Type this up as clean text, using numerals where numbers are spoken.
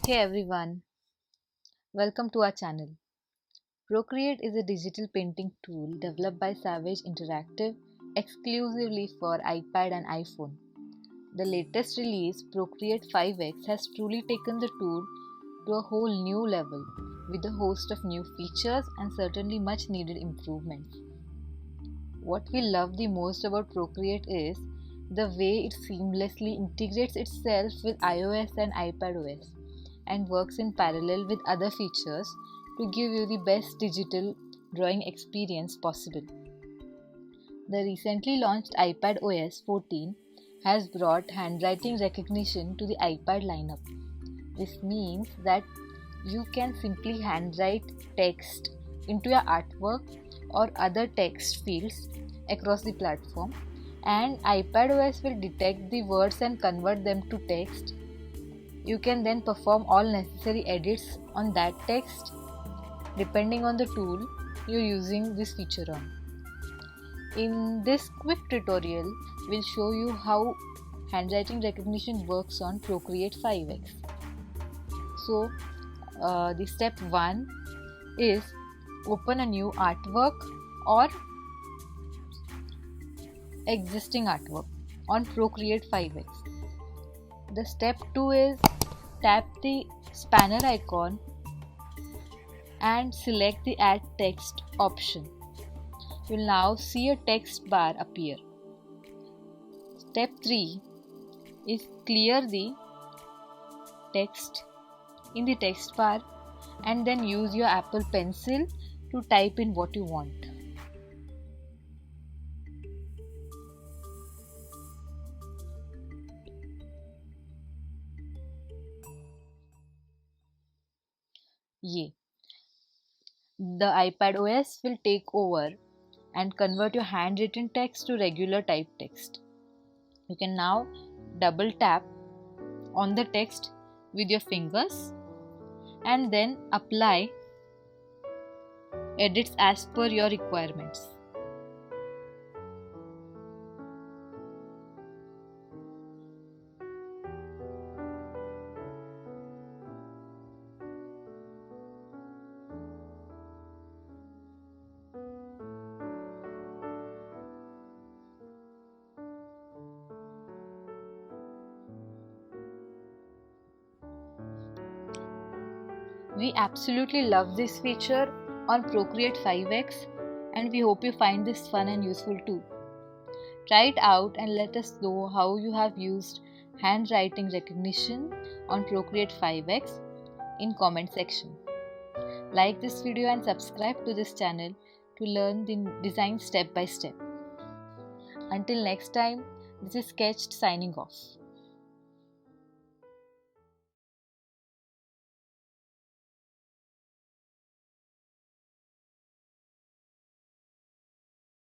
Hey everyone, welcome to our channel. Procreate is a digital painting tool developed by Savage Interactive exclusively for iPad and iPhone. The latest release, Procreate 5X, has truly taken the tool to a whole new level with a host of new features and certainly much needed improvements. What we love the most about Procreate is the way it seamlessly integrates itself with iOS and iPadOS and works in parallel with other features to give you the best digital drawing experience possible. The recently launched iPadOS 14 has brought handwriting recognition to the iPad lineup. This means that you can simply handwrite text into your artwork or other text fields across the platform, and iPadOS will detect the words and convert them to text. You can then perform all necessary edits on that text depending on the tool you're using this feature on. In this quick tutorial, we'll show you how handwriting recognition works on Procreate 5X. So, the step 1 is open a new artwork or existing artwork on Procreate 5X. The step 2 is tap the spanner icon and select the add text option. You'll now see a text bar appear. Step 3 is clear the text in the text bar and then use your Apple Pencil to type in what you want. Yay! The iPadOS will take over and convert your handwritten text to regular type text. You can now double tap on the text with your fingers and then apply edits as per your requirements. We absolutely love this feature on Procreate 5X and we hope you find this fun and useful too. Try it out and let us know how you have used handwriting recognition on Procreate 5X in comment section. Like this video and subscribe to this channel to learn the design step by step. Until next time, this is Sketched signing off.